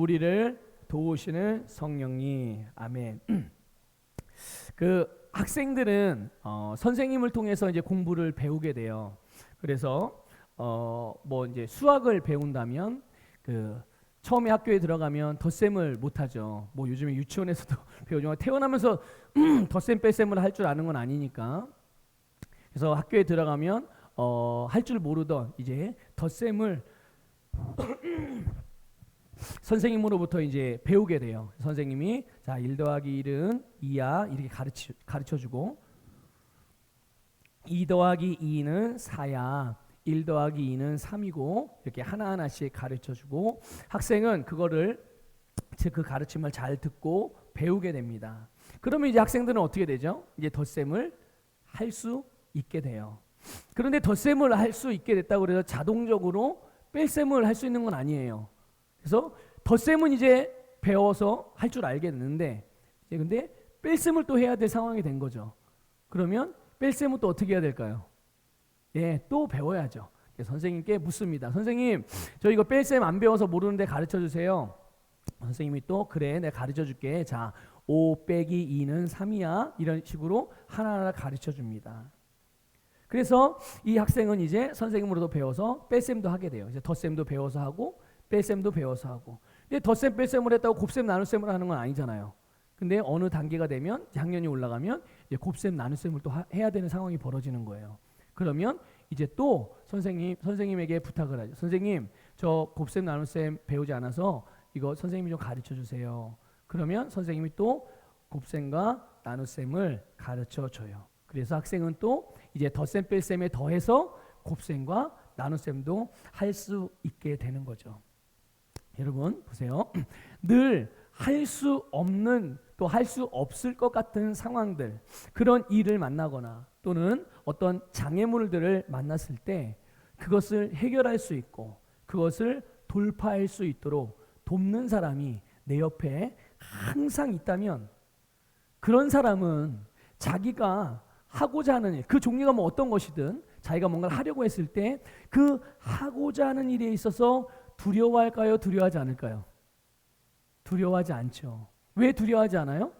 우리를 도우시는 성령님. 아멘. 그 학생들은 선생님을 통해서 이제 공부를 배우게 돼요. 그래서 뭐 이제 수학을 배운다면 그 처음에 학교에 들어가면 덧셈을 못 하죠. 뭐 요즘에 유치원에서도 배우지만 태어나면서 덧셈 뺄셈을 할 줄 아는 건 아니니까. 그래서 학교에 들어가면 할 줄 모르던 이제 덧셈을 선생님으로부터 이제 배우게 돼요. 선생님이 자, 1 더하기 1은 2야 이렇게 가르쳐 주고 2 더하기 2는 4야. 1 더하기 2는 3이고 이렇게 하나하나씩 가르쳐 주고 학생은 그거를 그 가르침을 잘 듣고 배우게 됩니다. 그러면 이제 학생들은 어떻게 되죠? 이제 덧셈을 할 수 있게 돼요. 그런데 덧셈을 할 수 있게 됐다고 해서 자동적으로 뺄셈을 할 수 있는 건 아니에요. 그래서 덧셈은 이제 배워서 할 줄 알게 됐는데 근데 뺄셈을 또 해야 될 상황이 된 거죠. 그러면 뺄셈은 또 어떻게 해야 될까요? 예, 또 배워야죠. 선생님께 묻습니다. 선생님, 저 이거 뺄셈 안 배워서 모르는데 가르쳐 주세요. 선생님이 또 그래, 내가 가르쳐 줄게. 자, 5 빼기 2는 3이야. 이런 식으로 하나하나 가르쳐 줍니다. 그래서 이 학생은 이제 선생님으로도 배워서 뺄셈도 하게 돼요. 이제 덧셈도 배워서 하고 뺄셈도 배워서 하고. 근데 덧셈 뺄셈을 했다고 곱셈 나눗셈을 하는 건 아니잖아요. 근데 어느 단계가 되면 학년이 올라가면 이제 곱셈 나눗셈을 또 해야 되는 상황이 벌어지는 거예요. 그러면 이제 또 선생님에게 부탁을 하죠. 선생님, 저 곱셈 나눗셈 배우지 않아서 이거 선생님이 좀 가르쳐 주세요. 그러면 선생님이 또 곱셈과 나눗셈을 가르쳐 줘요. 그래서 학생은 또 이제 덧셈 뺄셈에 더해서 곱셈과 나눗셈도 할 수 있게 되는 거죠. 여러분 보세요. 늘 할 수 없는 또 할 수 없을 것 같은 상황들, 그런 일을 만나거나 또는 어떤 장애물들을 만났을 때 그것을 해결할 수 있고 그것을 돌파할 수 있도록 돕는 사람이 내 옆에 항상 있다면 그런 사람은 자기가 하고자 하는 일, 그 종류가 뭐 어떤 것이든 자기가 뭔가를 하려고 했을 때 그 하고자 하는 일에 있어서 두려워할까요? 두려워하지 않을까요? 두려워하지 않죠. 왜 두려워하지 않아요?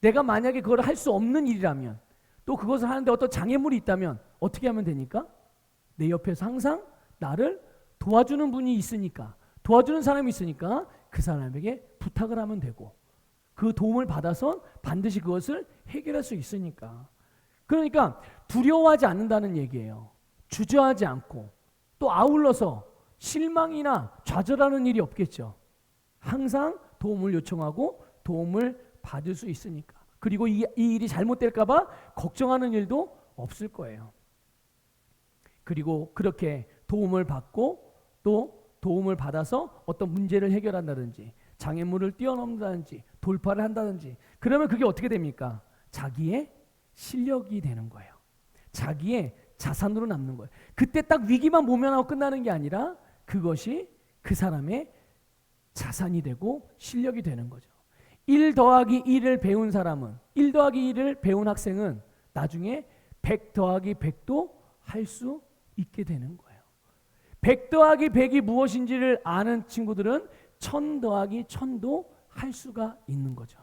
내가 만약에 그걸 할 수 없는 일이라면 또 그것을 하는데 어떤 장애물이 있다면 어떻게 하면 되니까? 내 옆에서 항상 나를 도와주는 분이 있으니까, 도와주는 사람이 있으니까 그 사람에게 부탁을 하면 되고 그 도움을 받아서 반드시 그것을 해결할 수 있으니까. 그러니까 두려워하지 않는다는 얘기예요. 주저하지 않고 또 아울러서 실망이나 좌절하는 일이 없겠죠. 항상 도움을 요청하고 도움을 받을 수 있으니까. 그리고 이 일이 잘못될까 봐 걱정하는 일도 없을 거예요. 그리고 그렇게 도움을 받고 또 도움을 받아서 어떤 문제를 해결한다든지 장애물을 뛰어넘는다든지 돌파를 한다든지 그러면 그게 어떻게 됩니까? 자기의 실력이 되는 거예요. 자기의 자산으로 남는 거예요. 그때 딱 위기만 모면하고 끝나는 게 아니라 그것이 그 사람의 자산이 되고 실력이 되는 거죠. 1 더하기 1을 배운 사람은 1 더하기 1을 배운 학생은 나중에 100 더하기 100도 할 수 있게 되는 거예요. 100 더하기 100이 무엇인지를 아는 친구들은 1000 더하기 1000도 할 수가 있는 거죠.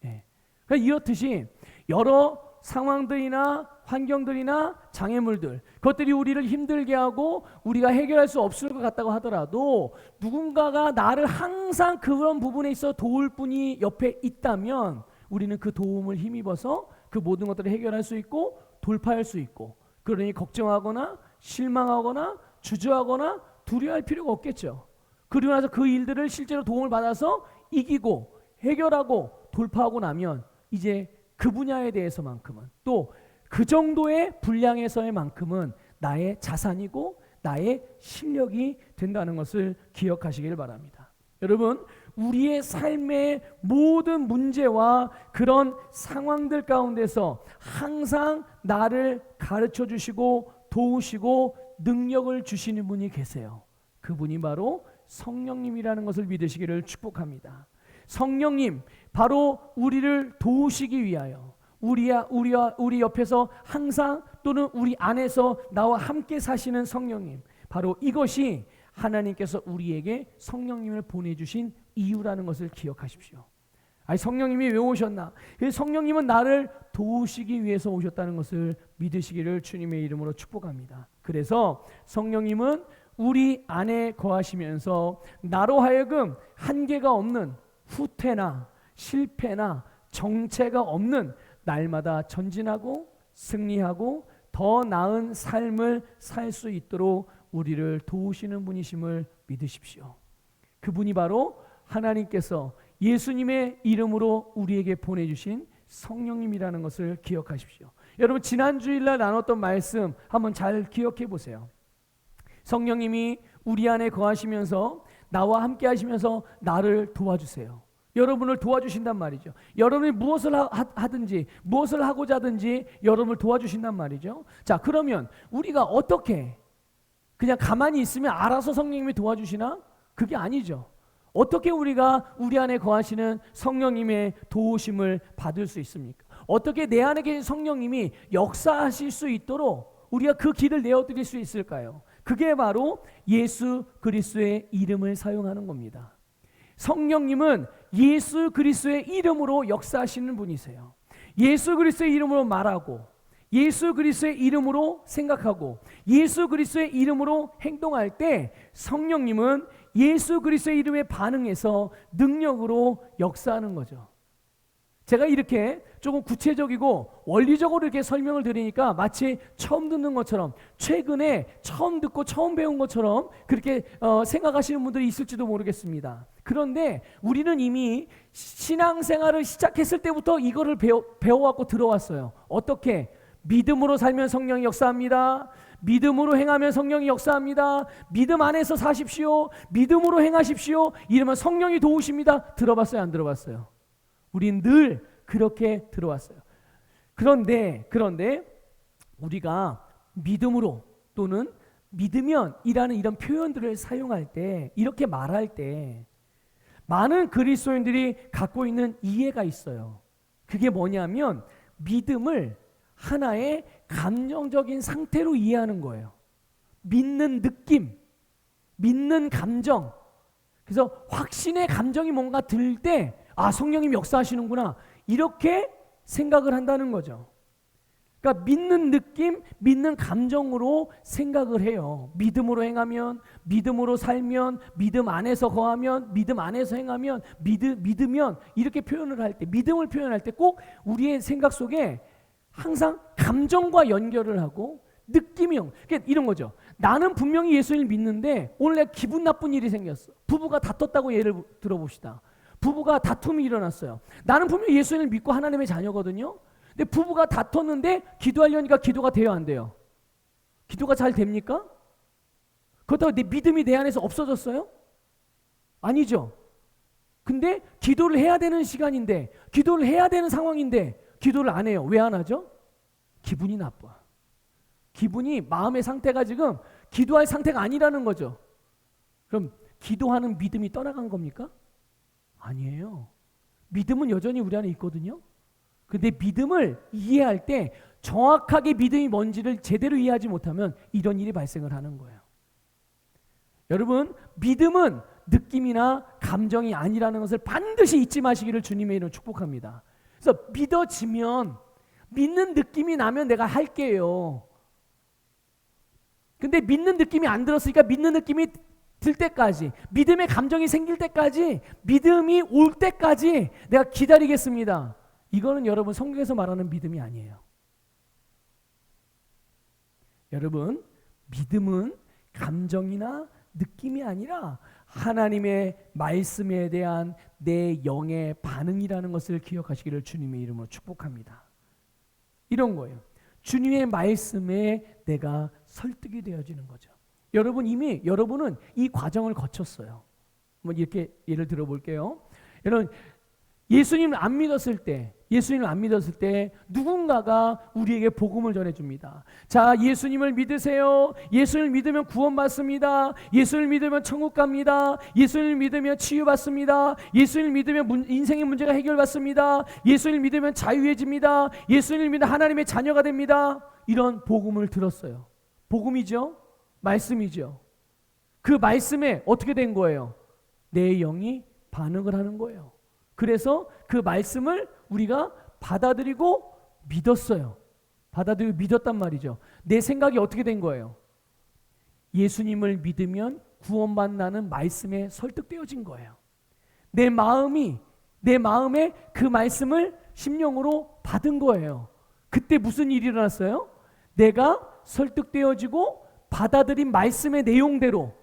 예. 그러니까 이렇듯이 여러 상황들이나 환경들이나 장애물들, 그것들이 우리를 힘들게 하고 우리가 해결할 수 없을 것 같다고 하더라도 누군가가 나를 항상 그런 부분에 있어 도울 분이 옆에 있다면 우리는 그 도움을 힘입어서 그 모든 것들을 해결할 수 있고 돌파할 수 있고, 그러니 걱정하거나 실망하거나 주저하거나 두려워할 필요가 없겠죠. 그리고 나서 그 일들을 실제로 도움을 받아서 이기고 해결하고 돌파하고 나면 이제 그 분야에 대해서만큼은 또 그 정도의 분량에서의만큼은 나의 자산이고 나의 실력이 된다는 것을 기억하시길 바랍니다. 여러분, 우리의 삶의 모든 문제와 그런 상황들 가운데서 항상 나를 가르쳐 주시고 도우시고 능력을 주시는 분이 계세요. 그분이 바로 성령님이라는 것을 믿으시기를 축복합니다. 성령님, 바로 우리를 도우시기 위하여 우리 옆에서 항상 또는 우리 안에서 나와 함께 사시는 성령님, 바로 이것이 하나님께서 우리에게 성령님을 보내주신 이유라는 것을 기억하십시오. 아니, 성령님이 왜 오셨나? 성령님은 나를 도우시기 위해서 오셨다는 것을 믿으시기를 주님의 이름으로 축복합니다. 그래서 성령님은 우리 안에 거하시면서 나로 하여금 한계가 없는, 후퇴나 실패나 정체가 없는 날마다 전진하고 승리하고 더 나은 삶을 살 수 있도록 우리를 도우시는 분이심을 믿으십시오. 그분이 바로 하나님께서 예수님의 이름으로 우리에게 보내주신 성령님이라는 것을 기억하십시오. 여러분, 지난 주일날 나눴던 말씀 한번 잘 기억해 보세요. 성령님이 우리 안에 거하시면서 나와 함께 하시면서 나를 도와주세요. 여러분을 도와주신단 말이죠. 여러분이 무엇을 하든지 무엇을 하고자 하든지 여러분을 도와주신단 말이죠. 자, 그러면 우리가 어떻게 그냥 가만히 있으면 알아서 성령님이 도와주시나? 그게 아니죠. 어떻게 우리가 우리 안에 거하시는 성령님의 도우심을 받을 수 있습니까? 어떻게 내 안에 계신 성령님이 역사하실 수 있도록 우리가 그 길을 내어드릴 수 있을까요? 그게 바로 예수 그리스도의 이름을 사용하는 겁니다. 성령님은 예수 그리스도의 이름으로 역사하시는 분이세요. 예수 그리스도의 이름으로 말하고, 예수 그리스도의 이름으로 생각하고, 예수 그리스도의 이름으로 행동할 때 성령님은 예수 그리스도의 이름에 반응해서 능력으로 역사하는 거죠. 제가 이렇게 조금 구체적이고 원리적으로 이렇게 설명을 드리니까 마치 처음 듣는 것처럼, 최근에 처음 듣고 처음 배운 것처럼 그렇게 생각하시는 분들이 있을지도 모르겠습니다. 그런데 우리는 이미 신앙생활을 시작했을 때부터 이거를 배워왔고 들어왔어요. 어떻게? 믿음으로 살면 성령이 역사합니다. 믿음으로 행하면 성령이 역사합니다. 믿음 안에서 사십시오. 믿음으로 행하십시오. 이러면 성령이 도우십니다. 들어봤어요? 안 들어봤어요? 우린 늘 그렇게 들어왔어요. 그런데 우리가 믿음으로 또는 믿으면이라는 이런 표현들을 사용할 때, 이렇게 말할 때 많은 그리스도인들이 갖고 있는 이해가 있어요. 그게 뭐냐면 믿음을 하나의 감정적인 상태로 이해하는 거예요. 믿는 느낌, 믿는 감정. 그래서 확신의 감정이 뭔가 들 때, 아, 성령님이 역사하시는구나, 이렇게 생각을 한다는 거죠. 그러니까 믿는 느낌, 믿는 감정으로 생각을 해요. 믿음으로 행하면, 믿음으로 살면, 믿음 안에서 거하면, 믿음 안에서 행하면, 믿으면, 이렇게 표현을 할 때, 믿음을 표현할 때 꼭 우리의 생각 속에 항상 감정과 연결을 하고 느낌이, 그러니까 이런 거죠. 나는 분명히 예수님을 믿는데 오늘 내가 기분 나쁜 일이 생겼어. 부부가 다퉜다고 예를 들어봅시다. 부부가 다툼이 일어났어요. 나는 분명히 예수님을 믿고 하나님의 자녀거든요. 근데 부부가 다퉜는데 기도하려니까 기도가 돼요, 안 돼요? 기도가 잘 됩니까? 그렇다고 내 믿음이 내 안에서 없어졌어요? 아니죠. 근데 기도를 해야 되는 시간인데, 기도를 해야 되는 상황인데 기도를 안 해요. 왜 안 하죠? 기분이 나빠. 기분이, 마음의 상태가 지금 기도할 상태가 아니라는 거죠. 그럼 기도하는 믿음이 떠나간 겁니까? 아니에요. 믿음은 여전히 우리 안에 있거든요. 근데 믿음을 이해할 때 정확하게 믿음이 뭔지를 제대로 이해하지 못하면 이런 일이 발생을 하는 거예요. 여러분, 믿음은 느낌이나 감정이 아니라는 것을 반드시 잊지 마시기를 주님의 이름으로 축복합니다. 그래서 믿어지면, 믿는 느낌이 나면 내가 할게요. 근데 믿는 느낌이 안 들었으니까 믿는 느낌이 들 때까지, 믿음의 감정이 생길 때까지, 믿음이 올 때까지 내가 기다리겠습니다. 이거는 여러분 성경에서 말하는 믿음이 아니에요. 여러분, 믿음은 감정이나 느낌이 아니라 하나님의 말씀에 대한 내 영의 반응이라는 것을 기억하시기를 주님의 이름으로 축복합니다. 이런 거예요. 주님의 말씀에 내가 설득이 되어지는 거죠. 여러분은 이 과정을 거쳤어요. 한번 이렇게 예를 들어볼게요. 여러분, 예수님을 안 믿었을 때 누군가가 우리에게 복음을 전해줍니다. 자, 예수님을 믿으세요. 예수님을 믿으면 구원받습니다. 예수님을 믿으면 천국 갑니다. 예수님을 믿으면 치유받습니다. 예수님을 믿으면 인생의 문제가 해결받습니다. 예수님을 믿으면 자유해집니다. 예수님을 믿으면 하나님의 자녀가 됩니다. 이런 복음을 들었어요. 복음이죠? 말씀이죠. 그 말씀에 어떻게 된 거예요? 내 영이 반응을 하는 거예요. 그래서 그 말씀을 우리가 받아들이고 믿었어요. 받아들이고 믿었단 말이죠. 내 생각이 어떻게 된 거예요? 예수님을 믿으면 구원받는다는 말씀에 설득되어진 거예요. 내 마음에 그 말씀을 심령으로 받은 거예요. 그때 무슨 일이 일어났어요? 내가 설득되어지고 받아들인 말씀의 내용대로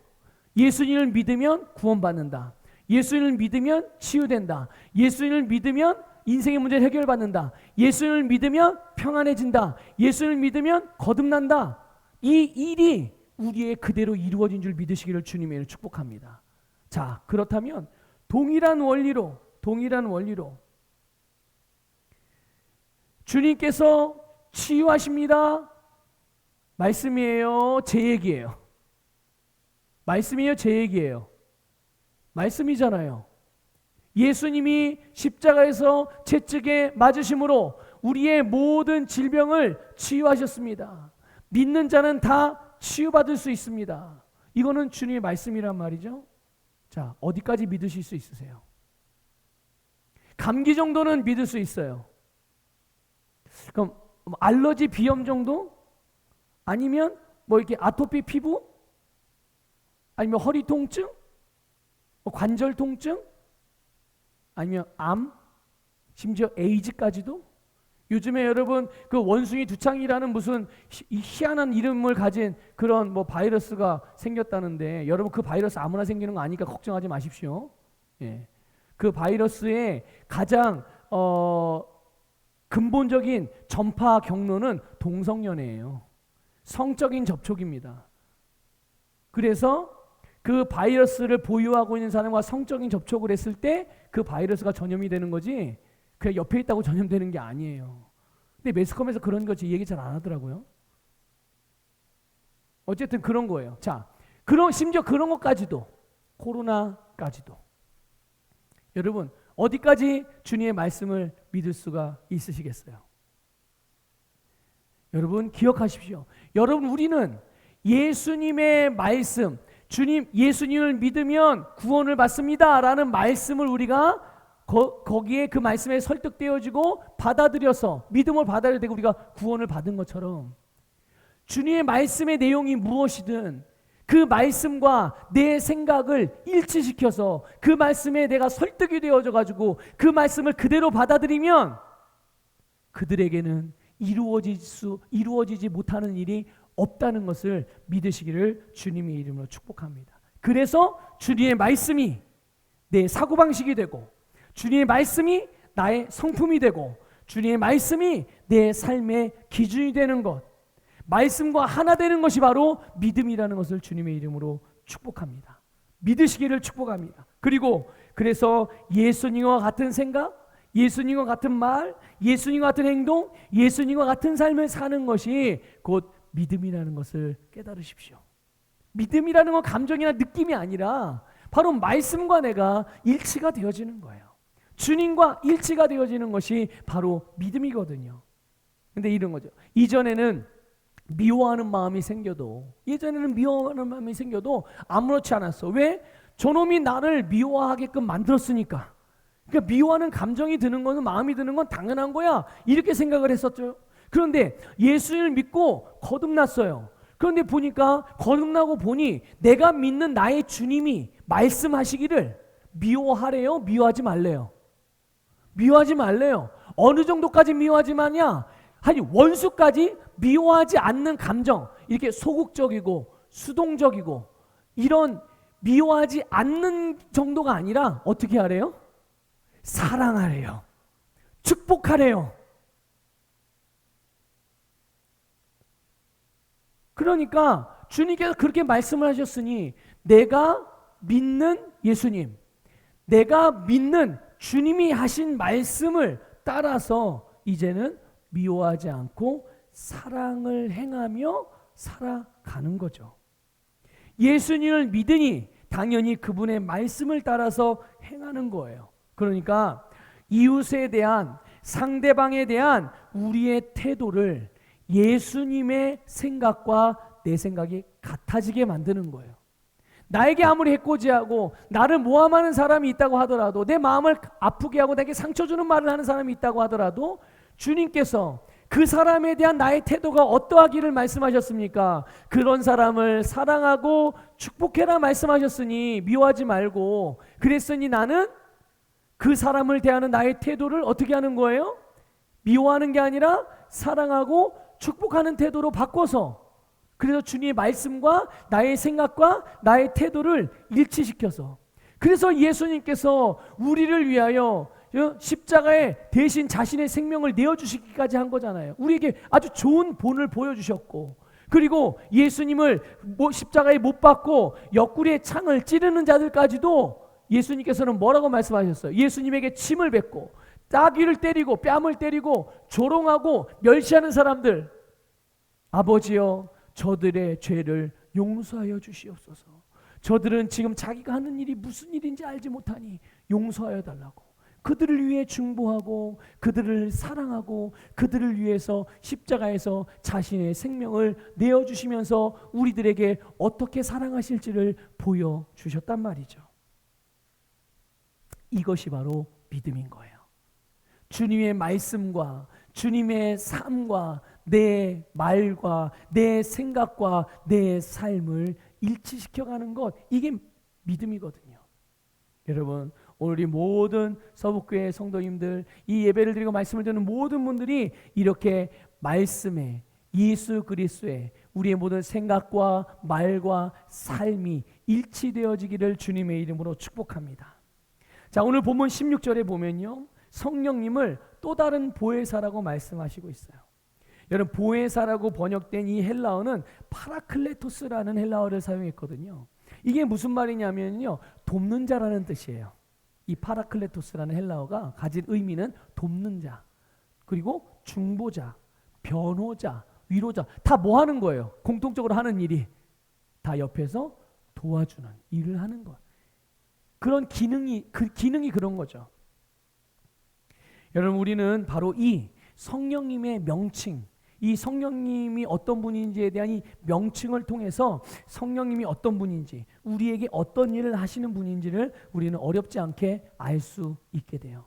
예수님을 믿으면 구원받는다. 예수님을 믿으면 치유된다. 예수님을 믿으면 인생의 문제를 해결받는다. 예수님을 믿으면 평안해진다. 예수님을 믿으면 거듭난다. 이 일이 우리의 그대로 이루어진 줄 믿으시기를 주님의 축복합니다. 자, 그렇다면 동일한 원리로 주님께서 치유하십니다. 말씀이에요? 제 얘기예요? 말씀이에요? 제 얘기예요? 말씀이잖아요. 예수님이 십자가에서 채찍에 맞으심으로 우리의 모든 질병을 치유하셨습니다. 믿는 자는 다 치유받을 수 있습니다. 이거는 주님의 말씀이란 말이죠. 자, 어디까지 믿으실 수 있으세요? 감기 정도는 믿을 수 있어요. 그럼 알러지 비염 정도? 아니면 뭐 이렇게 아토피 피부? 아니면 허리 통증? 관절 통증? 아니면 암? 심지어 에이즈까지도? 요즘에 여러분 그 원숭이 두창이라는 무슨 희한한 이름을 가진 그런 뭐 바이러스가 생겼다는데, 여러분 그 바이러스 아무나 생기는 거 아니까 걱정하지 마십시오. 예. 그 바이러스의 가장 근본적인 전파 경로는 동성연애예요. 성적인 접촉입니다. 그래서 그 바이러스를 보유하고 있는 사람과 성적인 접촉을 했을 때 그 바이러스가 전염이 되는 거지, 그냥 옆에 있다고 전염되는 게 아니에요. 근데 매스컴에서 그런 거지 얘기 잘 안 하더라고요. 어쨌든 그런 거예요. 자, 심지어 그런 것까지도, 코로나까지도. 여러분 어디까지 주님의 말씀을 믿을 수가 있으시겠어요? 여러분 기억하십시오. 여러분 우리는 예수님의 말씀, 예수님을 믿으면 구원을 받습니다 라는 말씀을 우리가 거기에 그 말씀에 설득되어지고 받아들여서 믿음을 받아들여야 되고 우리가 구원을 받은 것처럼, 주님의 말씀의 내용이 무엇이든 그 말씀과 내 생각을 일치시켜서 그 말씀에 내가 설득이 되어져 가지고 그 말씀을 그대로 받아들이면 그들에게는 이루어지지 못하는 일이 없다는 것을 믿으시기를 주님의 이름으로 축복합니다. 그래서 주님의 말씀이 내 사고방식이 되고, 주님의 말씀이 나의 성품이 되고, 주님의 말씀이 내 삶의 기준이 되는 것, 말씀과 하나 되는 것이 바로 믿음이라는 것을 주님의 이름으로 축복합니다. 믿으시기를 축복합니다. 그래서 예수님과 같은 생각, 예수님과 같은 말, 예수님과 같은 행동, 예수님과 같은 삶을 사는 것이 곧 믿음이라는 것을 깨달으십시오. 믿음이라는 건 감정이나 느낌이 아니라 바로 말씀과 내가 일치가 되어지는 거예요. 주님과 일치가 되어지는 것이 바로 믿음이거든요. 근데 이런 거죠. 예전에는 미워하는 마음이 생겨도 아무렇지 않았어. 왜? 저놈이 나를 미워하게끔 만들었으니까. 그러니까 미워하는 감정이 드는 거는, 마음이 드는 건 당연한 거야, 이렇게 생각을 했었죠. 그런데 예수님을 믿고 거듭났어요. 그런데 거듭나고 보니 내가 믿는 나의 주님이 말씀하시기를 미워하래요? 미워하지 말래요? 미워하지 말래요. 어느 정도까지 미워하지 마냐? 아니, 원수까지 미워하지 않는 감정, 이렇게 소극적이고 수동적이고 이런 미워하지 않는 정도가 아니라 어떻게 하래요? 사랑하래요. 축복하래요. 그러니까 주님께서 그렇게 말씀을 하셨으니 내가 믿는 예수님, 내가 믿는 주님이 하신 말씀을 따라서 이제는 미워하지 않고 사랑을 행하며 살아가는 거죠. 예수님을 믿으니 당연히 그분의 말씀을 따라서 행하는 거예요. 그러니까 이웃에 대한, 상대방에 대한 우리의 태도를 예수님의 생각과 내 생각이 같아지게 만드는 거예요. 나에게 아무리 해코지하고 나를 모함하는 사람이 있다고 하더라도, 내 마음을 아프게 하고 내게 상처 주는 말을 하는 사람이 있다고 하더라도 주님께서 그 사람에 대한 나의 태도가 어떠하기를 말씀하셨습니까? 그런 사람을 사랑하고 축복해라 말씀하셨으니 미워하지 말고, 그랬으니 나는 그 사람을 대하는 나의 태도를 어떻게 하는 거예요? 미워하는 게 아니라 사랑하고 축복하는 태도로 바꿔서, 그래서 주님의 말씀과 나의 생각과 나의 태도를 일치시켜서, 그래서 예수님께서 우리를 위하여 십자가에 대신 자신의 생명을 내어주시기까지 한 거잖아요. 우리에게 아주 좋은 본을 보여주셨고, 그리고 예수님을 십자가에 못 박고 옆구리에 창을 찌르는 자들까지도 예수님께서는 뭐라고 말씀하셨어요? 예수님에게 침을 뱉고 따귀를 때리고 뺨을 때리고 조롱하고 멸시하는 사람들, 아버지여 저들의 죄를 용서하여 주시옵소서. 저들은 지금 자기가 하는 일이 무슨 일인지 알지 못하니 용서하여 달라고, 그들을 위해 중보하고 그들을 사랑하고 그들을 위해서 십자가에서 자신의 생명을 내어주시면서 우리들에게 어떻게 사랑하실지를 보여주셨단 말이죠. 이것이 바로 믿음인 거예요. 주님의 말씀과 주님의 삶과 내 말과 내 생각과 내 삶을 일치시켜가는 것, 이게 믿음이거든요. 여러분, 오늘 우리 모든 서북교회 성도님들, 이 예배를 드리고 말씀을 듣는 모든 분들이 이렇게 말씀에, 예수 그리스도에 우리의 모든 생각과 말과 삶이 일치되어지기를 주님의 이름으로 축복합니다. 자, 오늘 본문 16절에 보면요, 성령님을 또 다른 보혜사라고 말씀하시고 있어요. 여러분, 보혜사라고 번역된 이 헬라어는 파라클레토스라는 헬라어를 사용했거든요. 이게 무슨 말이냐면요, 돕는 자라는 뜻이에요. 이 파라클레토스라는 헬라어가 가진 의미는 돕는 자, 그리고 중보자, 변호자, 위로자, 다 뭐 하는 거예요? 공통적으로 하는 일이 다 옆에서 도와주는 일을 하는 것. 그런 기능이 그런 거죠. 여러분, 우리는 바로 이 성령님의 명칭, 이 성령님이 어떤 분인지에 대한 이 명칭을 통해서 성령님이 어떤 분인지, 우리에게 어떤 일을 하시는 분인지를 우리는 어렵지 않게 알 수 있게 돼요.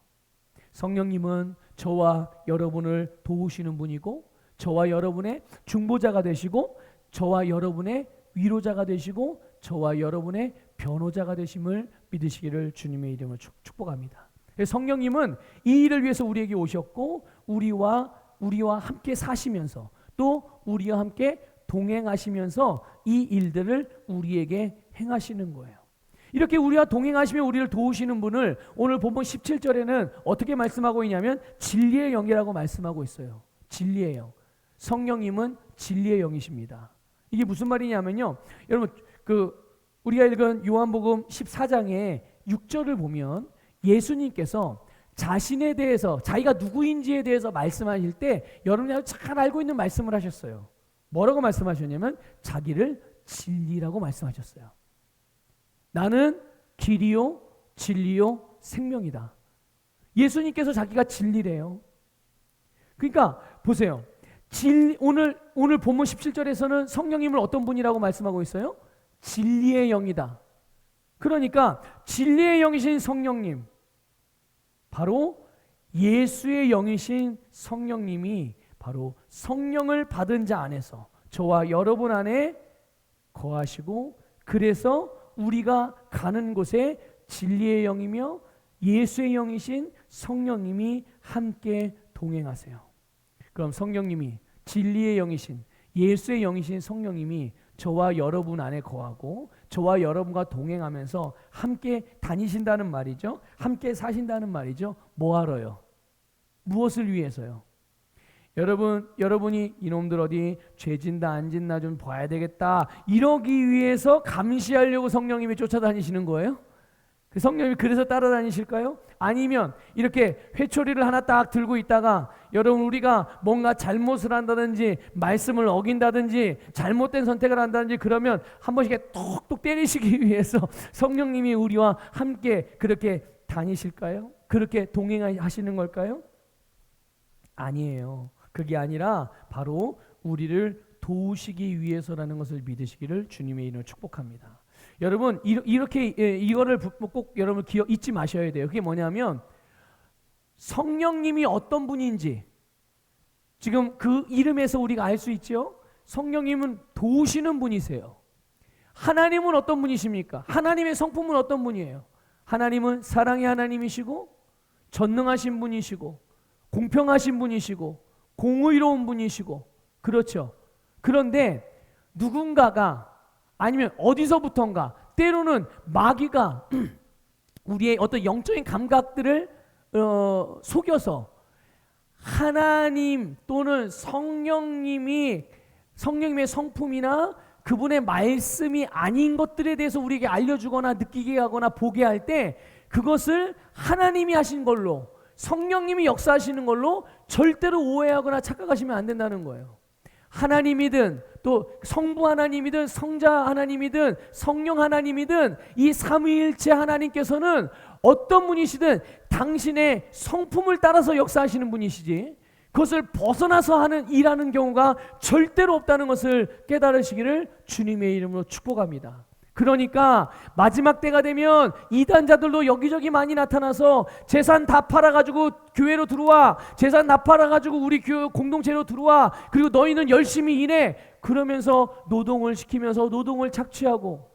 성령님은 저와 여러분을 도우시는 분이고, 저와 여러분의 중보자가 되시고, 저와 여러분의 위로자가 되시고, 저와 여러분의 변호자가 되심을 믿으시기를 주님의 이름으로 축복합니다. 성령님은 이 일을 위해서 우리에게 오셨고, 우리와 함께 사시면서 또 우리와 함께 동행하시면서 이 일들을 우리에게 행하시는 거예요. 이렇게 우리와 동행하시며 우리를 도우시는 분을 오늘 본문 17절에는 어떻게 말씀하고 있냐면 진리의 영이라고 말씀하고 있어요. 진리의 영. 성령님은 진리의 영이십니다. 이게 무슨 말이냐면요, 여러분, 우리가 읽은 요한복음 14장의 6절을 보면 예수님께서 자신에 대해서, 자기가 누구인지에 대해서 말씀하실 때 여러분이 아주 잘 알고 있는 말씀을 하셨어요. 뭐라고 말씀하셨냐면 자기를 진리라고 말씀하셨어요. 나는 길이요 진리요 생명이다. 예수님께서 자기가 진리래요. 그러니까 보세요. 오늘 본문 17절에서는 성령님을 어떤 분이라고 말씀하고 있어요? 진리의 영이다. 그러니까 진리의 영이신 성령님, 바로 예수의 영이신 성령님이 바로 성령을 받은 자 안에서 저와 여러분 안에 거하시고, 그래서 우리가 가는 곳에 진리의 영이며 예수의 영이신 성령님이 함께 동행하세요. 그럼 성령님이, 진리의 영이신 예수의 영이신 성령님이 저와 여러분 안에 거하고 저와 여러분과 동행하면서 함께 다니신다는 말이죠. 함께 사신다는 말이죠. 뭐하러요? 무엇을 위해서요? 여러분이 이놈들 어디 죄 진다 안 짓나 좀 봐야 되겠다 이러기 위해서 감시하려고 성령님이 쫓아다니시는 거예요? 그 성령님이 그래서 따라다니실까요? 아니면 이렇게 회초리를 하나 딱 들고 있다가 여러분, 우리가 뭔가 잘못을 한다든지 말씀을 어긴다든지 잘못된 선택을 한다든지 그러면 한 번씩 톡톡 때리시기 위해서 성령님이 우리와 함께 그렇게 다니실까요? 그렇게 동행하시는 걸까요? 아니에요. 그게 아니라 바로 우리를 도우시기 위해서라는 것을 믿으시기를 주님의 이름으로 축복합니다. 여러분 이렇게 이거를 꼭 여러분 잊지 마셔야 돼요. 그게 뭐냐면 성령님이 어떤 분인지 지금 그 이름에서 우리가 알 수 있죠. 성령님은 도우시는 분이세요. 하나님은 어떤 분이십니까? 하나님의 성품은 어떤 분이에요? 하나님은 사랑의 하나님이시고 전능하신 분이시고 공평하신 분이시고 공의로운 분이시고 그렇죠. 그런데 누군가가 아니면 어디서부턴가 때로는 마귀가 우리의 어떤 영적인 감각들을 속여서 하나님 또는 성령님의 성품이나 그분의 말씀이 아닌 것들에 대해서 우리에게 알려주거나 느끼게 하거나 보게 할 때 그것을 하나님이 하신 걸로 성령님이 역사하시는 걸로 절대로 오해하거나 착각하시면 안 된다는 거예요. 하나님이든 또 성부 하나님이든 성자 하나님이든 성령 하나님이든 이 삼위일체 하나님께서는 어떤 분이시든 당신의 성품을 따라서 역사하시는 분이시지 그것을 벗어나서 일하는 경우가 절대로 없다는 것을 깨달으시기를 주님의 이름으로 축복합니다. 그러니까 마지막 때가 되면 이단자들도 여기저기 많이 나타나서 재산 다 팔아가지고 교회로 들어와, 재산 다 팔아가지고 우리 교회 공동체로 들어와, 그리고 너희는 열심히 일해, 그러면서 노동을 시키면서 노동을 착취하고.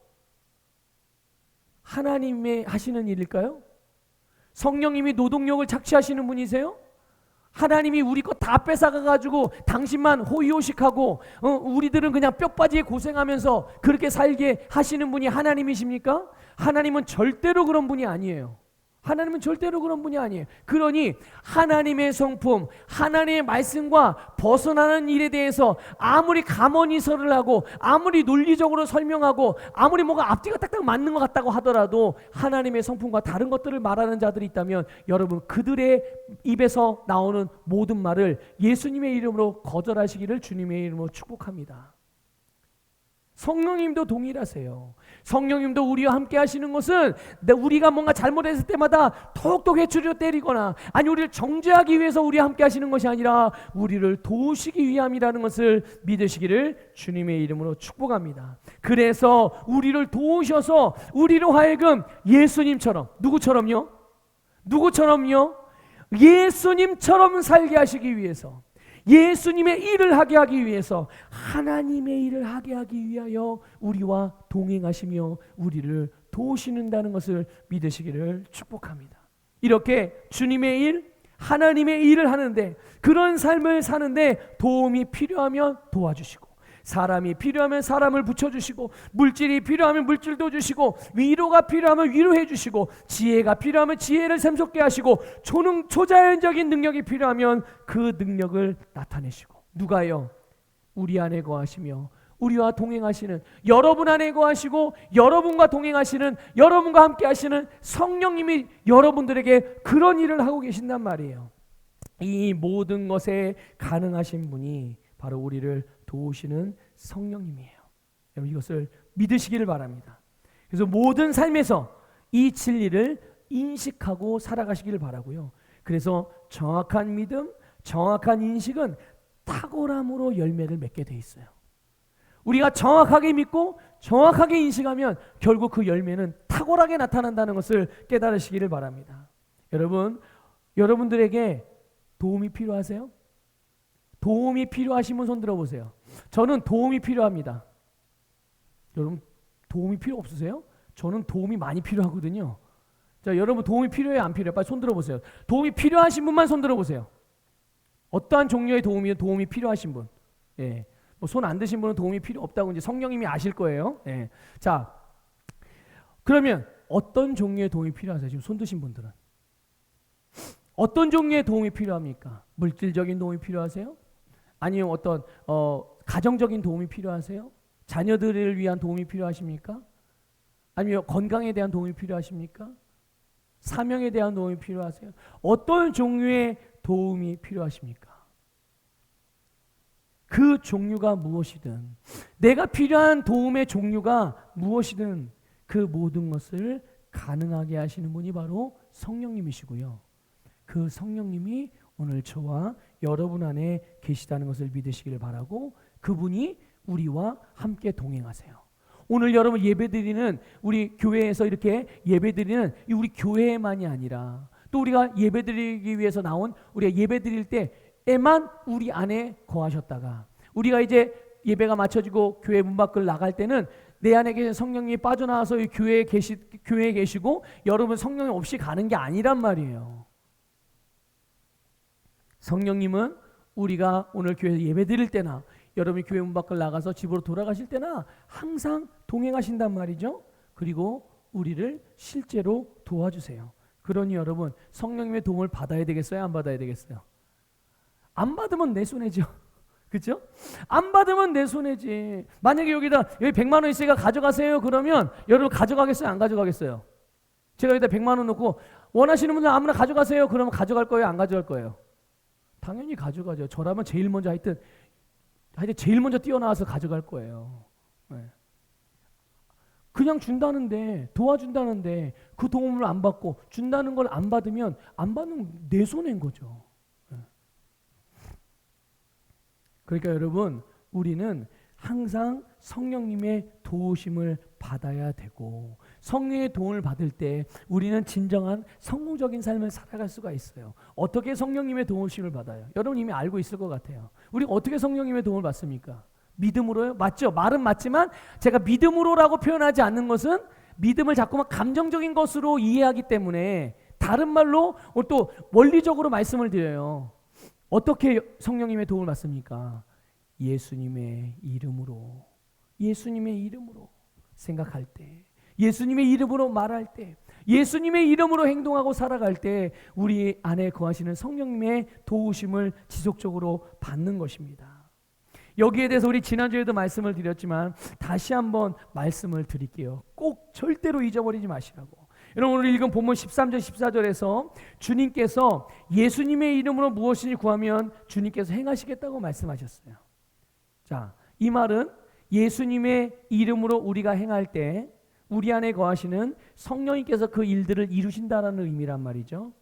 하나님의 하시는 일일까요? 성령님이 노동력을 착취하시는 분이세요? 하나님이 우리 거 다 뺏어가가지고 당신만 호의호식하고 우리들은 그냥 뼈빠지게 고생하면서 그렇게 살게 하시는 분이 하나님이십니까? 하나님은 절대로 그런 분이 아니에요. 하나님은 절대로 그런 분이 아니에요. 그러니 하나님의 성품, 하나님의 말씀과 벗어나는 일에 대해서 아무리 감언이설을 하고 아무리 논리적으로 설명하고 아무리 뭐가 앞뒤가 딱딱 맞는 것 같다고 하더라도 하나님의 성품과 다른 것들을 말하는 자들이 있다면 여러분 그들의 입에서 나오는 모든 말을 예수님의 이름으로 거절하시기를 주님의 이름으로 축복합니다. 성령님도 동일하세요. 성령님도 우리와 함께 하시는 것은 우리가 뭔가 잘못했을 때마다 톡톡 회초리로 때리거나 아니 우리를 정죄하기 위해서 우리와 함께 하시는 것이 아니라 우리를 도우시기 위함이라는 것을 믿으시기를 주님의 이름으로 축복합니다. 그래서 우리를 도우셔서 우리로 하여금 예수님처럼 누구처럼요? 예수님처럼 살게 하시기 위해서 예수님의 일을 하게 하기 위해서 하나님의 일을 하게 하기 위하여 우리와 동행하시며 우리를 도우시는다는 것을 믿으시기를 축복합니다. 이렇게 주님의 일, 하나님의 일을 하는데 그런 삶을 사는데 도움이 필요하면 도와주시고 사람이 필요하면 사람을 붙여주시고 물질이 필요하면 물질도 주시고 위로가 필요하면 위로해 주시고 지혜가 필요하면 지혜를 샘솟게 하시고 초자연적인 능력이 필요하면 그 능력을 나타내시고 누가요? 우리 안에 거하시며 우리와 동행하시는 여러분 안에 거하시고 여러분과 동행하시는 여러분과 함께 하시는 성령님이 여러분들에게 그런 일을 하고 계신단 말이에요. 이 모든 것에 가능하신 분이 바로 우리를 도우시는 성령님이에요. 여러분 이것을 믿으시기를 바랍니다. 그래서 모든 삶에서 이 진리를 인식하고 살아가시기를 바라고요. 그래서 정확한 믿음, 정확한 인식은 탁월함으로 열매를 맺게 돼 있어요. 우리가 정확하게 믿고 정확하게 인식하면 결국 그 열매는 탁월하게 나타난다는 것을 깨달으시기를 바랍니다. 여러분들에게 도움이 필요하세요? 도움이 필요하신 분 손 들어보세요. 저는 도움이 필요합니다. 여러분 도움이 필요 없으세요? 저는 도움이 많이 필요하거든요. 자, 여러분 도움이 필요해요? 안 필요해요? 빨리 손 들어보세요. 도움이 필요하신 분만 손 들어보세요. 어떠한 종류의 도움이 필요하신 분? 예. 뭐 손 안 드신 분은 도움이 필요 없다고 이제 성령님이 아실 거예요. 예. 자, 그러면 어떤 종류의 도움이 필요하세요? 지금 손 드신 분들은 어떤 종류의 도움이 필요합니까? 물질적인 도움이 필요하세요? 아니면 어떤 가정적인 도움이 필요하세요? 자녀들을 위한 도움이 필요하십니까? 아니면 건강에 대한 도움이 필요하십니까? 사명에 대한 도움이 필요하세요? 어떤 종류의 도움이 필요하십니까? 그 종류가 무엇이든 내가 필요한 도움의 종류가 무엇이든 그 모든 것을 가능하게 하시는 분이 바로 성령님이시고요. 그 성령님이 오늘 저와 여러분 안에 계시다는 것을 믿으시기를 바라고 그분이 우리와 함께 동행하세요. 오늘 여러분 예배드리는 우리 교회에서 이렇게 예배드리는 이 우리 교회만이 아니라 또 우리가 예배드리기 위해서 나온 우리가 예배드릴 때에만 우리 안에 거하셨다가 우리가 이제 예배가 마쳐지고 교회 문 밖을 나갈 때는 내 안에 계신 성령님이 빠져나와서 이 교회에 계시고 여러분 성령님 없이 가는 게 아니란 말이에요. 성령님은 우리가 오늘 교회에서 예배드릴 때나 여러분이 교회 문 밖을 나가서 집으로 돌아가실 때나 항상 동행하신단 말이죠. 그리고 우리를 실제로 도와주세요. 그러니 여러분 성령님의 도움을 받아야 되겠어요? 안 받아야 되겠어요? 안 받으면 내 손해죠. 그렇죠? 안 받으면 내 손해지. 만약에 여기 100만 원 있으니까 가져가세요. 그러면 여러분 가져가겠어요? 안 가져가겠어요? 제가 여기다 100만 원 놓고 원하시는 분들 아무나 가져가세요. 그러면 가져갈 거예요? 안 가져갈 거예요? 당연히 가져가죠. 저라면 제일 먼저 하여튼 제일 먼저 뛰어나와서 가져갈 거예요. 네. 그냥 준다는데 도와준다는데 그 도움을 안 받고 준다는 걸 안 받으면 안 받는 내 손해인 거죠. 네. 그러니까 여러분 우리는 항상 성령님의 도우심을 받아야 되고 성령의 도움을 받을 때 우리는 진정한 성공적인 삶을 살아갈 수가 있어요. 어떻게 성령님의 도우심을 받아요? 여러분 이미 알고 있을 것 같아요. 우리가 어떻게 성령님의 도움을 받습니까? 믿음으로요? 맞죠? 말은 맞지만 제가 믿음으로라고 표현하지 않는 것은 믿음을 자꾸만 감정적인 것으로 이해하기 때문에 다른 말로 또 원리적으로 말씀을 드려요. 어떻게 성령님의 도움을 받습니까? 예수님의 이름으로 생각할 때, 예수님의 이름으로 말할 때, 예수님의 이름으로 행동하고 살아갈 때 우리 안에 거하시는 성령님의 도우심을 지속적으로 받는 것입니다. 여기에 대해서 우리 지난주에도 말씀을 드렸지만 다시 한번 말씀을 드릴게요. 꼭 절대로 잊어버리지 마시라고. 여러분 오늘 읽은 본문 13절 14절에서 주님께서 예수님의 이름으로 무엇이니 구하면 주님께서 행하시겠다고 말씀하셨어요. 자, 이 말은 예수님의 이름으로 우리가 행할 때 우리 안에 거하시는 성령님께서 그 일들을 이루신다라는 의미란 말이죠.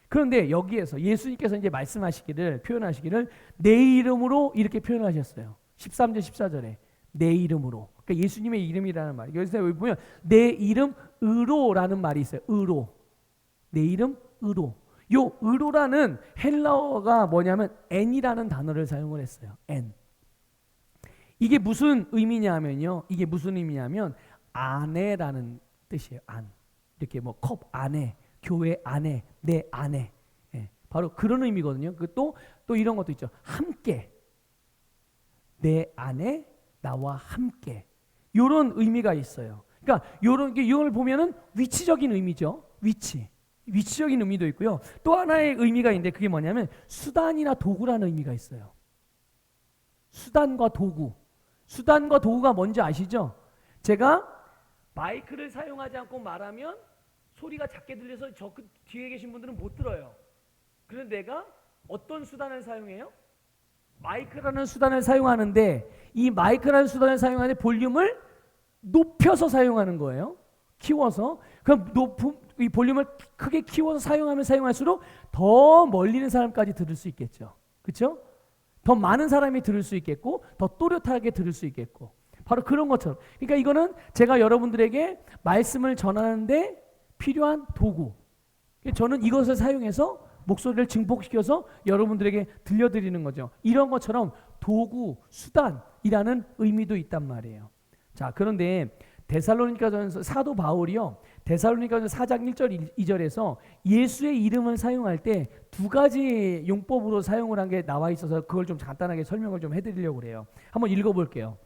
그런데 여기에서 예수님께서 이제 표현하시기를 내 이름으로 이렇게 표현하셨어요. 13절 14절에 내 이름으로. 그러니까 예수님의 이름이라는 말. 여기서 여기 보면 내 이름 의로라는 말이 있어요. 의로. 내 이름 의로. 요 의로라는 헬라어가 뭐냐면 n이라는 단어를 사용을 했어요. n. 이게 무슨 의미냐면요. 아내라는 뜻이에요. 안. 이렇게 뭐 컵 안에, 교회 안에, 내 안에. 예, 바로 그런 의미거든요. 또 이런 것도 있죠. 함께. 내 안에 나와 함께. 이런 의미가 있어요. 그러니까 이걸 보면은 위치적인 의미죠. 위치적인 의미도 있고요. 또 하나의 의미가 있는데 그게 뭐냐면 수단이나 도구라는 의미가 있어요. 수단과 도구가 뭔지 아시죠? 제가 마이크를 사용하지 않고 말하면 소리가 작게 들려서 저 뒤에 계신 분들은 못 들어요. 그런데 내가 어떤 수단을 사용해요? 마이크라는 수단을 사용하는데 이 마이크라는 수단을 사용하는데 볼륨을 높여서 사용하는 거예요. 키워서. 그럼 이 볼륨을 크게 키워서 사용하면 사용할수록 더 멀리 있는 사람까지 들을 수 있겠죠. 그렇죠? 더 많은 사람이 들을 수 있겠고 더 또렷하게 들을 수 있겠고 바로 그런 것처럼. 그러니까 이거는 제가 여러분들에게 말씀을 전하는데 필요한 도구. 저는 이것을 사용해서 목소리를 증폭시켜서 여러분들에게 들려드리는 거죠. 이런 것처럼 도구, 수단이라는 의미도 있단 말이에요. 자, 그런데 데살로니가전서 사도 바울이요. 데살로니가전서 4장 1절 2절에서 예수의 이름을 사용할 때 두 가지 용법으로 사용을 한 게 나와 있어서 그걸 좀 간단하게 설명을 좀 해드리려고 그래요. 한번 읽어볼게요.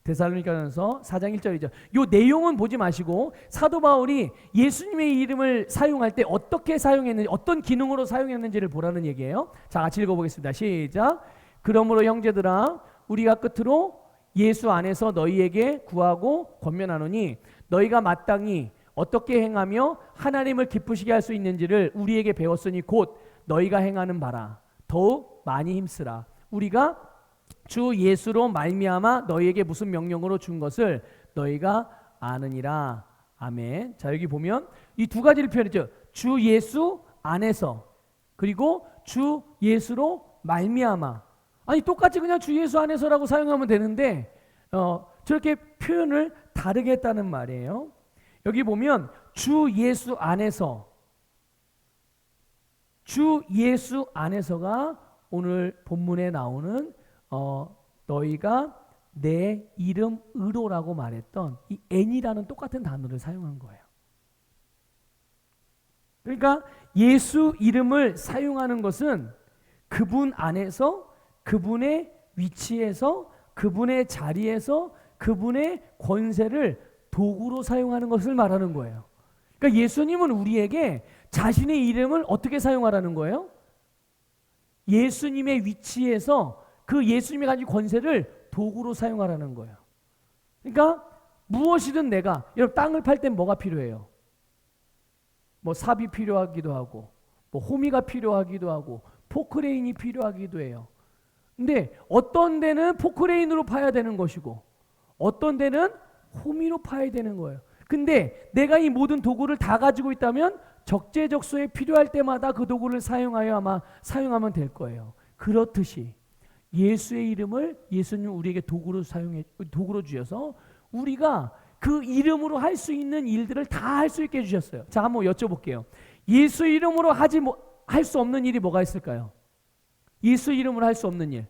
데살로니가전서 4장 1절 2절. 요 내용은 보지 마시고 사도 바울이 예수님의 이름을 사용할 때 어떻게 사용했는지 어떤 기능으로 사용했는지를 보라는 얘기예요. 자, 같이 읽어보겠습니다. 시작. 그러므로 형제들아 우리가 끝으로 예수 안에서 너희에게 구하고 권면하노니 너희가 마땅히 어떻게 행하며 하나님을 기쁘시게 할 수 있는지를 우리에게 배웠으니 곧 너희가 행하는 바라. 더욱 많이 힘쓰라. 우리가 주 예수로 말미암아 너희에게 무슨 명령으로 준 것을 너희가 아느니라. 아멘. 자, 여기 보면 이 두 가지를 표현했죠. 주 예수 안에서 그리고 주 예수로 말미암아. 아니 똑같이 그냥 주 예수 안에서라고 사용하면 되는데 저렇게 표현을 다르게 했다는 말이에요. 여기 보면 주 예수 안에서가 오늘 본문에 나오는 너희가 내 이름으로라고 말했던 이 n이라는 똑같은 단어를 사용한 거예요. 그러니까 예수 이름을 사용하는 것은 그분 안에서, 그분의 위치에서, 그분의 자리에서 그분의 권세를 도구로 사용하는 것을 말하는 거예요. 그러니까 예수님은 우리에게 자신의 이름을 어떻게 사용하라는 거예요? 예수님의 위치에서 그 예수님이 가진 권세를 도구로 사용하라는 거예요. 그러니까 무엇이든 내가, 여러분 땅을 팔 땐 뭐가 필요해요? 뭐 삽이 필요하기도 하고, 뭐 호미가 필요하기도 하고, 포크레인이 필요하기도 해요. 근데 어떤 데는 포크레인으로 파야 되는 것이고, 어떤 데는 호미로 파야 되는 거예요. 근데 내가 이 모든 도구를 다 가지고 있다면 적재적소에 필요할 때마다 그 도구를 사용하면 될 거예요. 그렇듯이 예수의 이름을 예수님 우리에게 도구로 주셔서 우리가 그 이름으로 할 수 있는 일들을 다 할 수 있게 해주셨어요. 자, 한번 여쭤볼게요. 예수 이름으로 할 수 없는 일이 뭐가 있을까요? 예수 이름으로 할 수 없는 일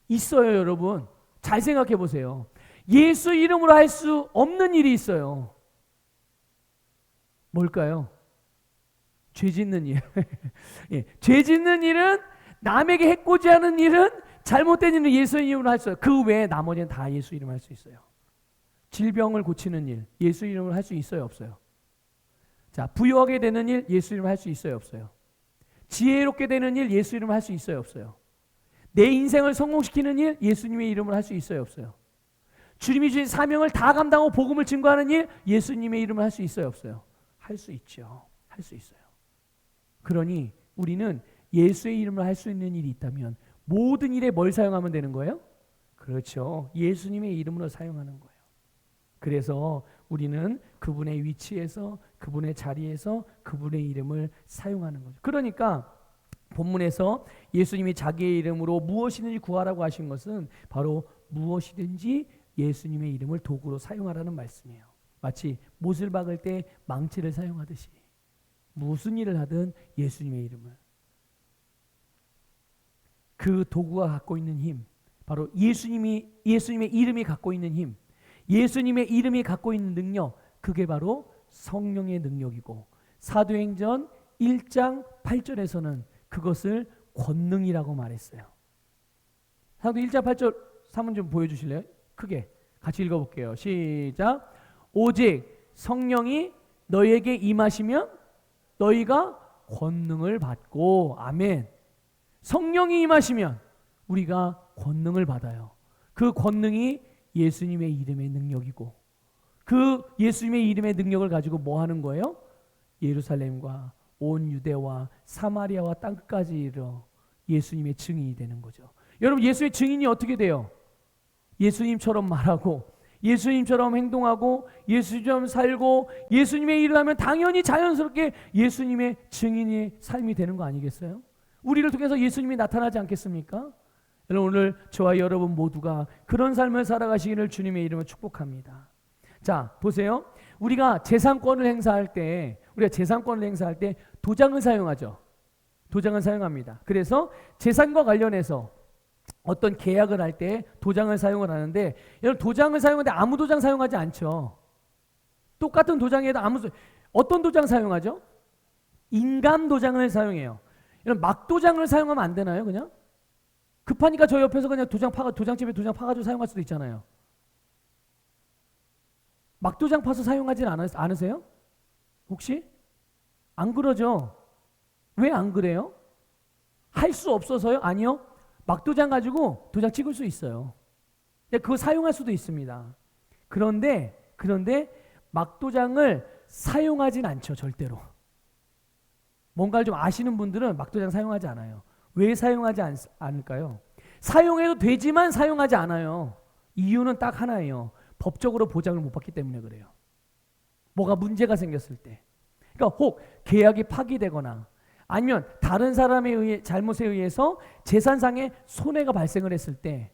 있어요, 여러분. 잘 생각해 보세요. 예수 이름으로 할 수 없는 일이 있어요. 뭘까요? 죄 짓는 일. 예, 죄 짓는 일은, 남에게 해코지하는 일은, 잘못된 일은 예수 이름으로 할 수 있어요. 그 외에 나머지는 다 예수 이름으로 할 수 있어요. 질병을 고치는 일, 예수 이름으로 할 수 있어요, 없어요? 자, 부유하게 되는 일, 예수 이름으로 할 수 있어요, 없어요? 지혜롭게 되는 일, 예수 이름으로 할 수 있어요, 없어요? 내 인생을 성공시키는 일, 예수님의 이름으로 할 수 있어요, 없어요? 주님이 주신 사명을 다 감당하고 복음을 증거하는 일, 예수님의 이름으로 할 수 있어요, 없어요? 할 수 있죠. 할 수 있어요. 그러니 우리는 예수의 이름으로 할 수 있는 일이 있다면 모든 일에 뭘 사용하면 되는 거예요? 그렇죠. 예수님의 이름으로 사용하는 거예요. 그래서 우리는 그분의 위치에서, 그분의 자리에서 그분의 이름을 사용하는 거죠. 그러니까 본문에서 예수님이 자기의 이름으로 무엇이든지 구하라고 하신 것은 바로 무엇이든지 예수님의 이름을 도구로 사용하라는 말씀이에요. 마치 못을 박을 때 망치를 사용하듯이 무슨 일을 하든 예수님의 이름을, 그 도구가 갖고 있는 힘, 바로 예수님의 이름이 갖고 있는 힘, 예수님의 이름이 갖고 있는 능력, 그게 바로 성령의 능력이고, 사도행전 1장 8절에서는 그것을 권능이라고 말했어요. 사도 1장 8절 한번 좀 보여주실래요? 크게 같이 읽어볼게요. 시작. 오직 성령이 너희에게 임하시면 너희가 권능을 받고, 아멘. 성령이 임하시면 우리가 권능을 받아요. 그 권능이 예수님의 이름의 능력이고, 그 예수님의 이름의 능력을 가지고 뭐 하는 거예요? 예루살렘과 온 유대와 사마리아와 땅끝까지 이르러 예수님의 증인이 되는 거죠. 여러분, 예수의 증인이 어떻게 돼요? 예수님처럼 말하고, 예수님처럼 행동하고, 예수님처럼 살고, 예수님의 일을 하면 당연히 자연스럽게 예수님의 증인의 삶이 되는 거 아니겠어요? 우리를 통해서 예수님이 나타나지 않겠습니까? 여러분, 오늘 저와 여러분 모두가 그런 삶을 살아가시기를 주님의 이름으로 축복합니다. 자, 보세요. 우리가 재산권을 행사할 때 도장을 사용하죠. 도장을 사용합니다. 그래서 재산과 관련해서 어떤 계약을 할 때 도장을 사용을 하는데, 여러분 도장을 사용하는데 아무 도장 사용하지 않죠. 똑같은 도장에도 어떤 도장 사용하죠? 인감 도장을 사용해요. 여러분 막 도장을 사용하면 안 되나요? 그냥 급하니까 저 옆에서 그냥 도장집에 도장 파가지고 사용할 수도 있잖아요. 막 도장 파서 사용하진 않으세요? 혹시? 안 그러죠? 왜 안 그래요? 할 수 없어서요? 아니요. 막도장 가지고 도장 찍을 수 있어요. 그거 사용할 수도 있습니다. 그런데 막도장을 사용하진 않죠, 절대로. 뭔가를 좀 아시는 분들은 막도장 사용하지 않아요. 왜 사용하지 않을까요? 사용해도 되지만 사용하지 않아요. 이유는 딱 하나예요. 법적으로 보장을 못 받기 때문에 그래요. 뭐가 문제가 생겼을 때. 그러니까 혹 계약이 파기되거나 아니면 다른 사람의 잘못에 의해서 재산상의 손해가 발생을 했을 때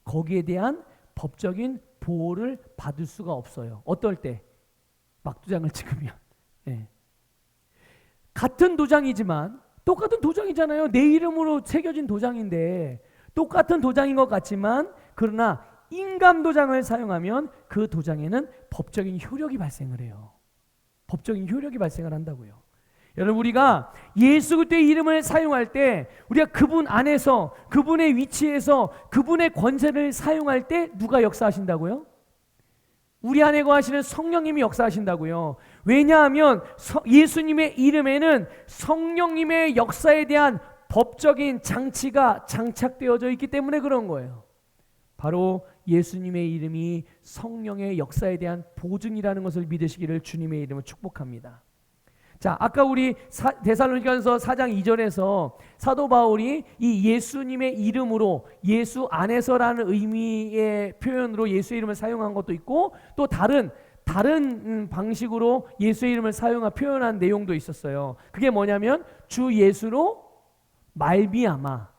거기에 대한 법적인 보호를 받을 수가 없어요. 어떨 때? 막도장을 찍으면. 예. 같은 도장이지만 똑같은 도장이잖아요. 내 이름으로 새겨진 도장인데 똑같은 도장인 것 같지만 그러나 인감 도장을 사용하면 그 도장에는 법적인 효력이 발생을 해요. 법적인 효력이 발생을 한다고요. 여러분, 우리가 예수 그리스도의 이름을 사용할 때 우리가 그분 안에서 그분의 위치에서 그분의 권세를 사용할 때 누가 역사하신다고요? 우리 안에 거하시는 성령님이 역사하신다고요. 왜냐하면 예수님의 이름에는 성령님의 역사에 대한 법적인 장치가 장착되어져 있기 때문에 그런 거예요. 바로 예수님의 이름이 성령의 역사에 대한 보증이라는 것을 믿으시기를 주님의 이름으로 축복합니다. 자, 아까 우리 데살로니가서 4장 2절에서 사도 바울이 이 예수님의 이름으로 예수 안에서라는 의미의 표현으로 예수의 이름을 사용한 것도 있고 또 다른 방식으로 예수의 이름을 사용한 표현한 내용도 있었어요. 그게 뭐냐면 주 예수로 말미암아.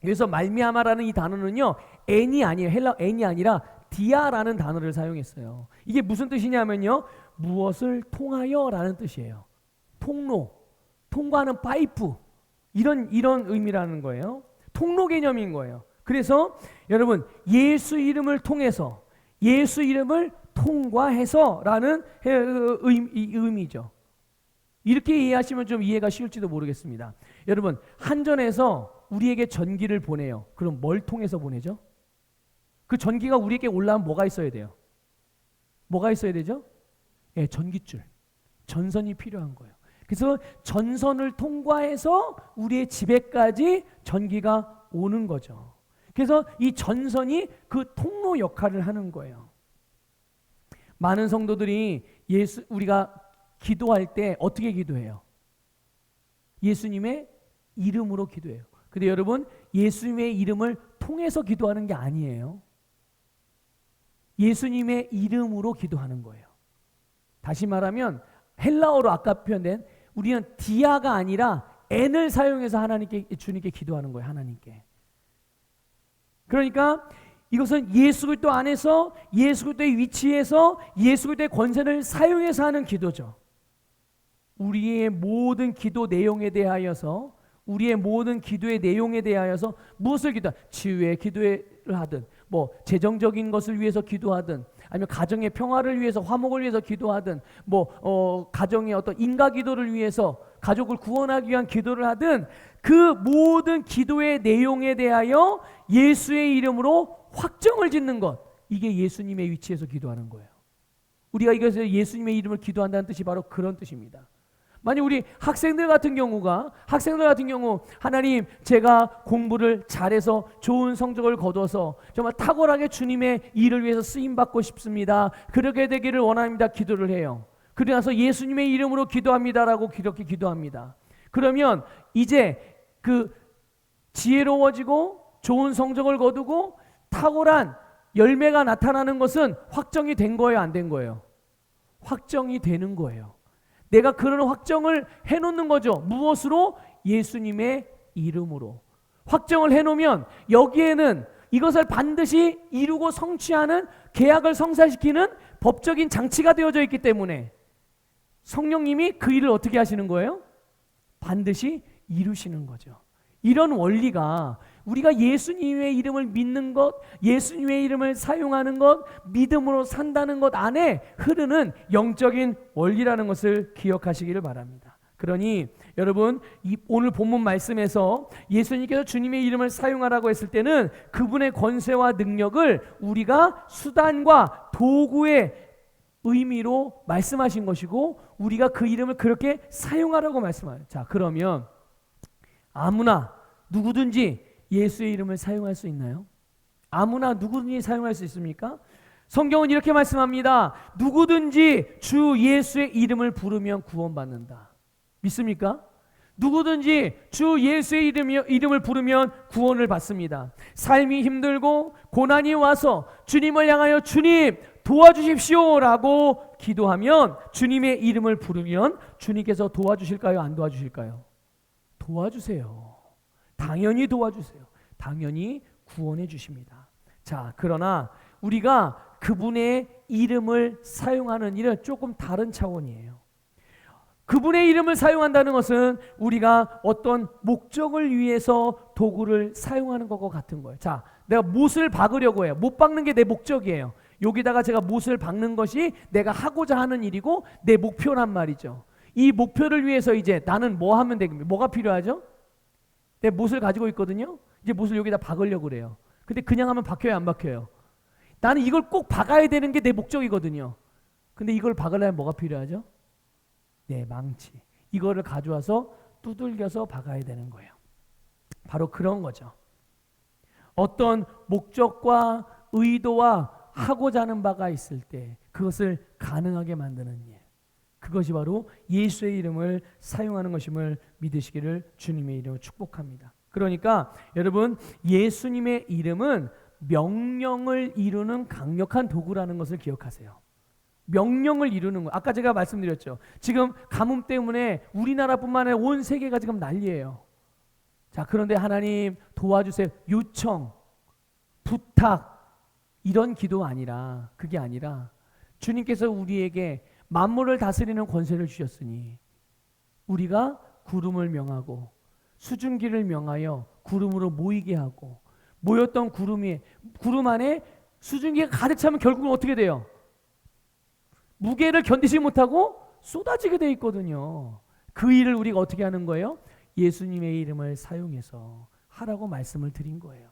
그래서 말미암아라는 이 단어는요, n이 아니에요. 헬라 n이 아니라 디아라는 단어를 사용했어요. 이게 무슨 뜻이냐면요, 무엇을 통하여라는 뜻이에요. 통로, 통과하는 파이프, 이런 의미라는 거예요. 통로 개념인 거예요. 그래서 여러분, 예수 이름을 통해서, 예수 이름을 통과해서라는 의미죠. 이렇게 이해하시면 좀 이해가 쉬울지도 모르겠습니다. 여러분, 한전에서 우리에게 전기를 보내요. 그럼 뭘 통해서 보내죠? 그 전기가 우리에게 올라오면 뭐가 있어야 돼요? 뭐가 있어야 되죠? 예, 전기줄, 전선이 필요한 거예요. 그래서 전선을 통과해서 우리의 집에까지 전기가 오는 거죠. 그래서 이 전선이 그 통로 역할을 하는 거예요. 많은 성도들이 우리가 기도할 때 어떻게 기도해요? 예수님의 이름으로 기도해요. 근데 여러분, 예수님의 이름을 통해서 기도하는 게 아니에요. 예수님의 이름으로 기도하는 거예요. 다시 말하면 헬라어로 아까 표현된 우리는 디아가 아니라 n을 사용해서 주님께 기도하는 거예요. 하나님께. 그러니까 이것은 예수 그리스도 안에서 예수 그리스도의 위치에서 예수 그리스도의 권세를 사용해서 하는 기도죠. 우리의 모든 기도 내용에 대하여서 우리의 모든 기도의 내용에 대하여서 무엇을 치유의 기도를 하든 뭐 재정적인 것을 위해서 기도하든 아니면 가정의 평화를 위해서 화목을 위해서 기도하든 가정의 어떤 인가 기도를 위해서 가족을 구원하기 위한 기도를 하든 그 모든 기도의 내용에 대하여 예수의 이름으로 확정을 짓는 것, 이게 예수님의 위치에서 기도하는 거예요. 우리가 이것을 예수님의 이름을 기도한다는 뜻이 바로 그런 뜻입니다. 만약 우리 학생들 같은 경우 하나님, 제가 공부를 잘해서 좋은 성적을 거둬서 정말 탁월하게 주님의 일을 위해서 쓰임 받고 싶습니다. 그렇게 되기를 원합니다. 기도를 해요. 그러나서 예수님의 이름으로 기도합니다라고 그렇게 기도합니다. 그러면 이제 그 지혜로워지고 좋은 성적을 거두고 탁월한 열매가 나타나는 것은 확정이 된 거예요, 안 된 거예요? 확정이 되는 거예요. 내가 그런 확정을 해놓는 거죠. 무엇으로? 예수님의 이름으로. 확정을 해놓으면 여기에는 이것을 반드시 이루고 성취하는 계약을 성사시키는 법적인 장치가 되어져 있기 때문에 성령님이 그 일을 어떻게 하시는 거예요? 반드시 이루시는 거죠. 이런 원리가 우리가 예수님의 이름을 믿는 것, 예수님의 이름을 사용하는 것, 믿음으로 산다는 것 안에 흐르는 영적인 원리라는 것을 기억하시기를 바랍니다. 그러니 여러분, 오늘 본문 말씀에서 예수님께서 주님의 이름을 사용하라고 했을 때는 그분의 권세와 능력을 우리가 수단과 도구의 의미로 말씀하신 것이고 우리가 그 이름을 그렇게 사용하라고 말씀하세요. 자, 그러면 아무나 누구든지 예수의 이름을 사용할 수 있나요? 아무나 누구든지 사용할 수 있습니까? 성경은 이렇게 말씀합니다. 누구든지 주 예수의 이름을 부르면 구원받는다. 믿습니까? 누구든지 주 예수의 이름을 부르면 구원을 받습니다. 삶이 힘들고 고난이 와서 주님을 향하여 주님 도와주십시오 라고 기도하면, 주님의 이름을 부르면 주님께서 도와주실까요? 안 도와주실까요? 도와주세요. 당연히 도와주세요. 당연히 구원해 주십니다. 자, 그러나 우리가 그분의 이름을 사용하는 일은 조금 다른 차원이에요. 그분의 이름을 사용한다는 것은 우리가 어떤 목적을 위해서 도구를 사용하는 것과 같은 거예요. 자, 내가 못을 박으려고 해요. 못 박는 게 내 목적이에요. 여기다가 제가 못을 박는 것이 내가 하고자 하는 일이고 내 목표란 말이죠. 이 목표를 위해서 이제 나는 뭐 하면 되겠습니까? 뭐가 필요하죠? 내 못을 가지고 있거든요. 이제 못을 여기다 박으려고 그래요. 근데 그냥 하면 박혀요, 안 박혀요? 나는 이걸 꼭 박아야 되는 게 내 목적이거든요. 근데 이걸 박으려면 뭐가 필요하죠? 네, 망치. 이거를 가져와서 두들겨서 박아야 되는 거예요. 바로 그런 거죠. 어떤 목적과 의도와 하고자 하는 바가 있을 때 그것을 가능하게 만드는 일. 그것이 바로 예수의 이름을 사용하는 것임을 믿으시기를 주님의 이름으로 축복합니다. 그러니까 여러분, 예수님의 이름은 명령을 이루는 강력한 도구라는 것을 기억하세요. 명령을 이루는 거. 아까 제가 말씀드렸죠. 지금 가뭄 때문에 우리나라뿐만 아니라 온 세계가 지금 난리예요. 자, 그런데 하나님 도와주세요. 요청, 부탁 이런 기도 아니라, 그게 아니라 주님께서 우리에게 만물을 다스리는 권세를 주셨으니 우리가 구름을 명하고 수증기를 명하여 구름으로 모이게 하고, 모였던 구름 안에 수증기가 가득 차면 결국은 어떻게 돼요? 무게를 견디지 못하고 쏟아지게 돼 있거든요. 그 일을 우리가 어떻게 하는 거예요? 예수님의 이름을 사용해서 하라고 말씀을 드린 거예요.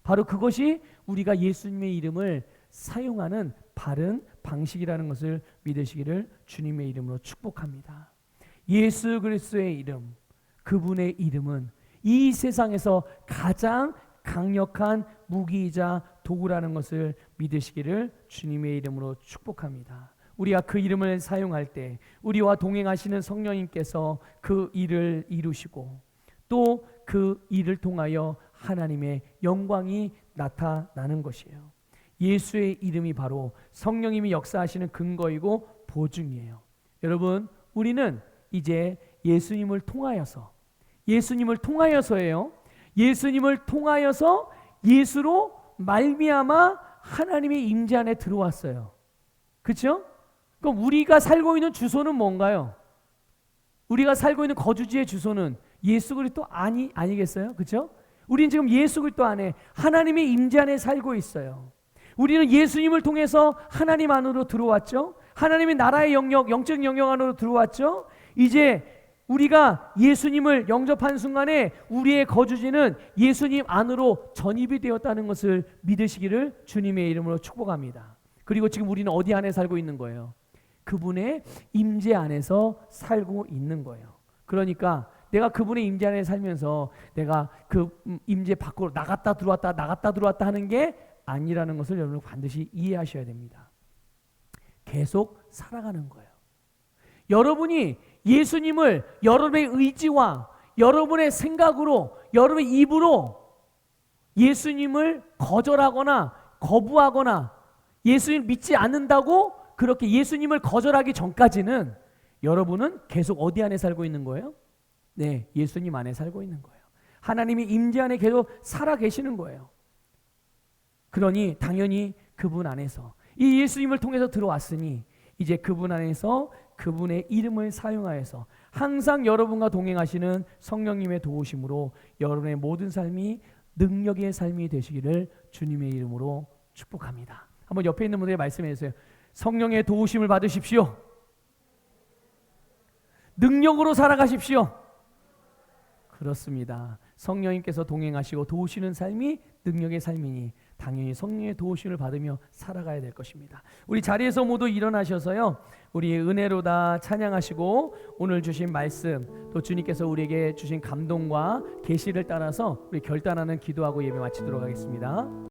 바로 그것이 우리가 예수님의 이름을 사용하는 바른 방식이라는 것을 믿으시기를 주님의 이름으로 축복합니다. 예수 그리스도의 이름, 그분의 이름은 이 세상에서 가장 강력한 무기이자 도구라는 것을 믿으시기를 주님의 이름으로 축복합니다. 우리가 그 이름을 사용할 때 우리와 동행하시는 성령님께서 그 일을 이루시고 또 그 일을 통하여 하나님의 영광이 나타나는 것이에요. 예수의 이름이 바로 성령님이 역사하시는 근거이고 보증이에요. 여러분, 우리는 이제 예수님을 통하여서예요. 예수님을 통하여서 예수로 말미암아 하나님의 임재 안에 들어왔어요. 그렇죠? 그럼 우리가 살고 있는 주소는 뭔가요? 우리가 살고 있는 거주지의 주소는 예수 그리스도 아니겠어요? 그렇죠? 우리는 지금 예수 그리스도 안에 하나님의 임재 안에 살고 있어요. 우리는 예수님을 통해서 하나님 안으로 들어왔죠. 하나님의 나라의 영역, 영적 영역 안으로 들어왔죠. 이제 우리가 예수님을 영접한 순간에 우리의 거주지는 예수님 안으로 전입이 되었다는 것을 믿으시기를 주님의 이름으로 축복합니다. 그리고 지금 우리는 어디 안에 살고 있는 거예요? 그분의 임재 안에서 살고 있는 거예요. 그러니까 내가 그분의 임재 안에 살면서 내가 그 임재 밖으로 나갔다 들어왔다 하는 게 아니라는 것을 여러분 반드시 이해하셔야 됩니다. 계속 살아가는 거예요. 여러분이 예수님을 여러분의 의지와 여러분의 생각으로, 여러분의 입으로 예수님을 거절하거나 거부하거나 예수님을 믿지 않는다고 그렇게 예수님을 거절하기 전까지는 여러분은 계속 어디 안에 살고 있는 거예요? 네, 예수님 안에 살고 있는 거예요. 하나님이 임재 안에 계속 살아 계시는 거예요. 그러니 당연히 그분 안에서 이 예수님을 통해서 들어왔으니 이제 그분 안에서 그분의 이름을 사용하여서 항상 여러분과 동행하시는 성령님의 도우심으로 여러분의 모든 삶이 능력의 삶이 되시기를 주님의 이름으로 축복합니다. 한번 옆에 있는 분에게 말씀해 주세요. 성령의 도우심을 받으십시오. 능력으로 살아가십시오. 그렇습니다. 성령님께서 동행하시고 도우시는 삶이 능력의 삶이니 당연히 성령의 도우심을 받으며 살아가야 될 것입니다. 우리 자리에서 모두 일어나셔서요, 우리의 은혜로다 찬양하시고 오늘 주신 말씀 또 주님께서 우리에게 주신 감동과 계시를 따라서 우리 결단하는 기도하고 예배 마치도록 하겠습니다.